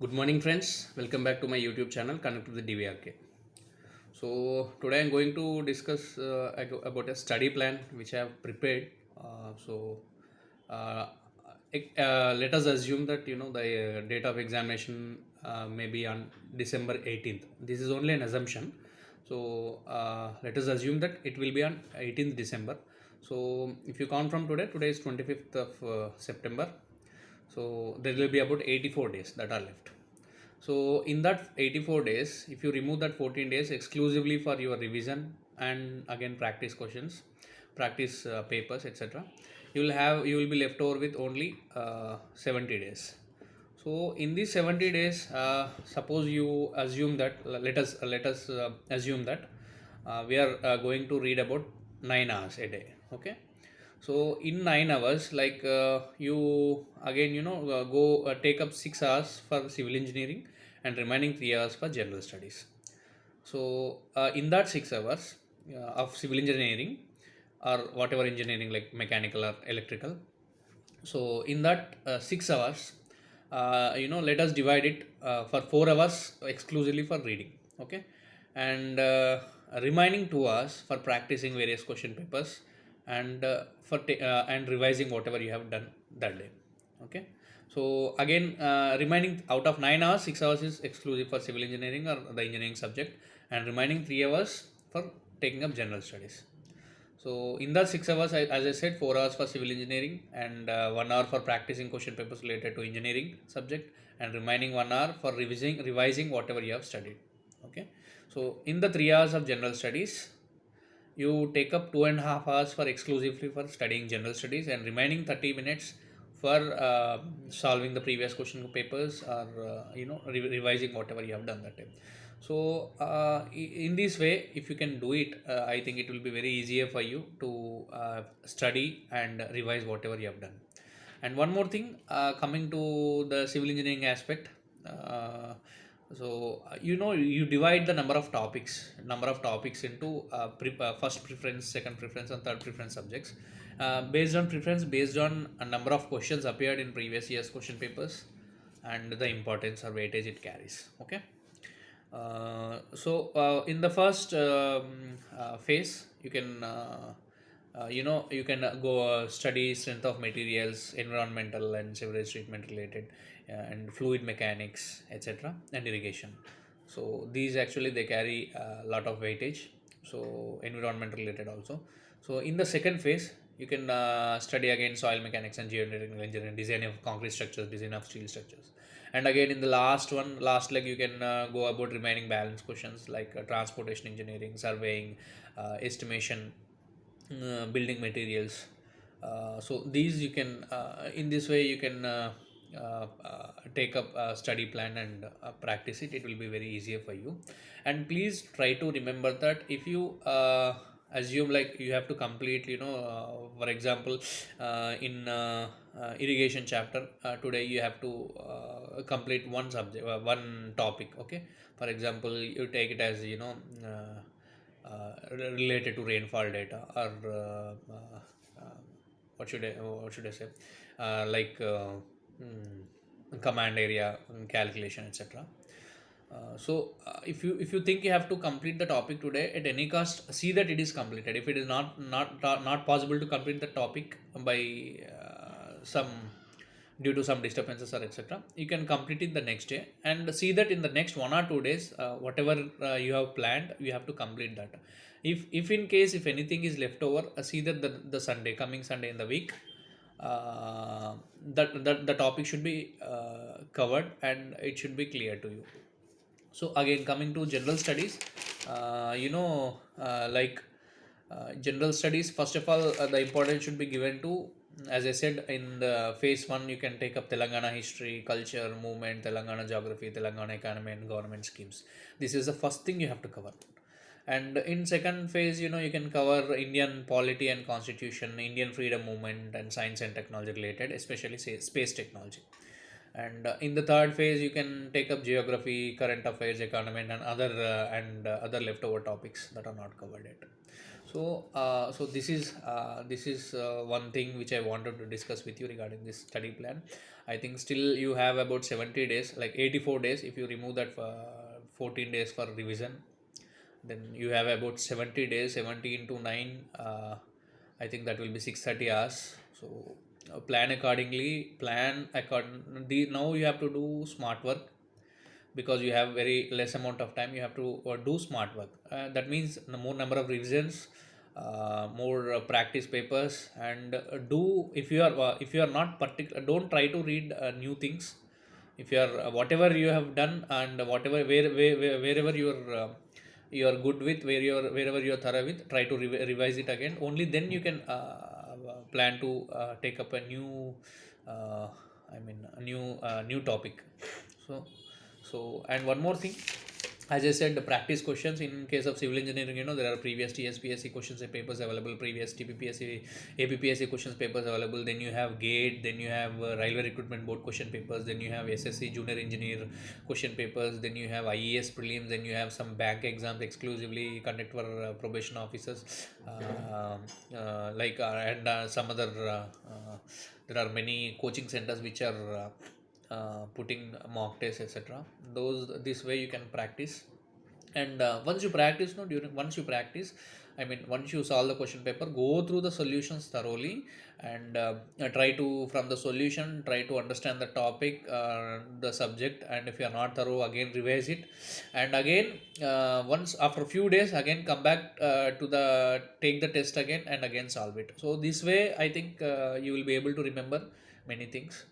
Good morning, friends. Welcome back to my YouTube channel, Connect to the DVRK. So today I'm going to discuss about a study plan which I have prepared. Uh, Let us assume that the date of examination may be on December 18th. This is only an assumption. So let us assume that it will be on 18th December. So if you count from today is 25th of September. So there will be about 84 days that are left. So in that 84 days, if you remove that 14 days exclusively for your revision and again practice questions, practice papers, etc., you will be left over with only 70 days. So in these 70 days, suppose you assume that let us assume that we are going to read about 9 hours a day. Okay, so in 9 hours, you again go take up 6 hours for civil engineering and remaining 3 hours for general studies. So in that 6 hours of civil engineering or whatever engineering like mechanical or electrical, so in that 6 hours, let us divide it for 4 hours exclusively for reading. Okay, and remaining 2 hours for practicing various question papers and and revising whatever you have done that day. Okay, so again, remaining out of 9 hours, 6 hours is exclusive for civil engineering or the engineering subject, and remaining 3 hours for taking up general studies. So in that 6 hours, as I said, 4 hours for civil engineering and 1 hour for practicing question papers related to engineering subject, and remaining 1 hour for revising whatever you have studied. Okay. So in the 3 hours of general studies, you take up 2.5 hours for exclusively for studying general studies, and remaining 30 minutes for solving the previous question papers or revising whatever you have done that time. So in this way, if you can do it, I think it will be very easier for you to study and revise whatever you have done. And one more thing, coming to the civil engineering aspect. You divide the number of topics into first preference, second preference, and third preference subjects, based on preference, based on a number of questions appeared in previous year's question papers and the importance or weightage it carries. Okay. In the first phase, you can go study strength of materials, environmental and sewerage treatment related, and fluid mechanics, etc., and irrigation. So these actually they carry a lot of weightage. So environmental related also. So in the second phase, you can study again soil mechanics and geotechnical engineering, design of concrete structures, design of steel structures. And again in the last leg, you can go about remaining balance questions like transportation engineering, surveying, estimation, building materials. So these you can in this way you can take up a study plan and practice it. It will be very easier for you. And please try to remember that if you assume like you have to complete, for example, in irrigation chapter, today you have to complete one subject, one topic. Okay, for example, you take it as related to rainfall data or what should I say, like command area calculation, etc. If you think you have to complete the topic today at any cost, see that it is completed. If it is not possible to complete the topic by some due to some disturbances or etc., you can complete it the next day, and see that in the next 1 or 2 days, whatever you have planned, you have to complete that. If in case if anything is left over, see that the Sunday, coming Sunday in the week, that the topic should be covered and it should be clear to you. So again, coming to general studies, general studies, first of all, the importance should be given to, as I said, in the phase one, you can take up Telangana history, culture, movement, Telangana geography, Telangana economy, and government schemes. This is the first thing you have to cover. And in second phase, you can cover Indian polity and constitution, Indian freedom movement, and science and technology related, especially say space technology. And in the third phase, you can take up geography, current affairs, economy, and other leftover topics that are not covered yet. So this is one thing which I wanted to discuss with you regarding this study plan. I think still you have about 70 days, like 84 days. If you remove that 14 days for revision, then you have about 70 days. 70 into 9, I think that will be 630 hours. So plan accordingly. Plan according. Now you have to do smart work, because you have very less amount of time. You have to do smart work. That means the more number of revisions, more practice papers, and do, if you are not particular, don't try to read new things. If you are whatever you have done, and whatever wherever you are good with, wherever you are thorough with, try to revise it again. Only then you can plan to take up a new a new topic. So so and one more thing, as I said, the practice questions in case of civil engineering, there are previous TSPSC questions and papers available, previous TPPSC, APPSC questions papers available. Then you have GATE, then you have Railway Recruitment Board question papers, then you have SSC Junior Engineer question papers, then you have IES prelims, then you have some bank exams exclusively conducted for probation officers, and some other. There are many coaching centers which are putting mock tests, etc. Those, this way you can practice. And once you practice, no during once you practice, I mean, once you solve the question paper, go through the solutions thoroughly, and try to, from the solution, try to understand the topic, the subject, and if you are not thorough, again revise it. And again, once after a few days, again come back to the take the test again, and again solve it. So this way I think you will be able to remember many things.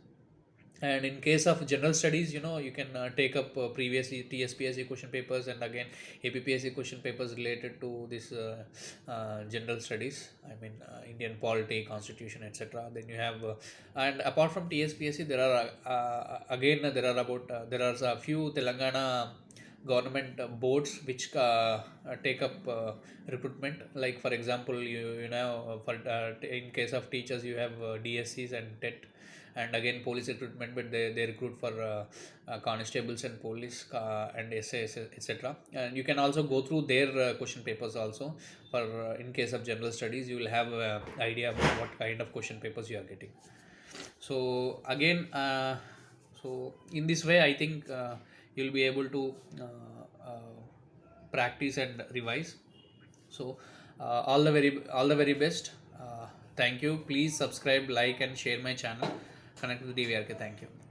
And in case of general studies, you can take up previously TSPSC question papers, and again APPSC question papers related to this general studies. I mean, Indian polity, constitution, etc. Then you have, and apart from TSPSC, there are again there are about there are a few Telangana government boards which take up recruitment. Like for example, for in case of teachers, you have DSCs and TET. And again police recruitment, but they recruit for constables and police and SAS, etc. And you can also go through their question papers also. For in case of general studies, you will have idea about what kind of question papers you are getting. So again, so in this way I think you'll be able to practice and revise. So all the very best. Thank you. Please subscribe, like, and share my channel. Connect with DVRK. Thank you.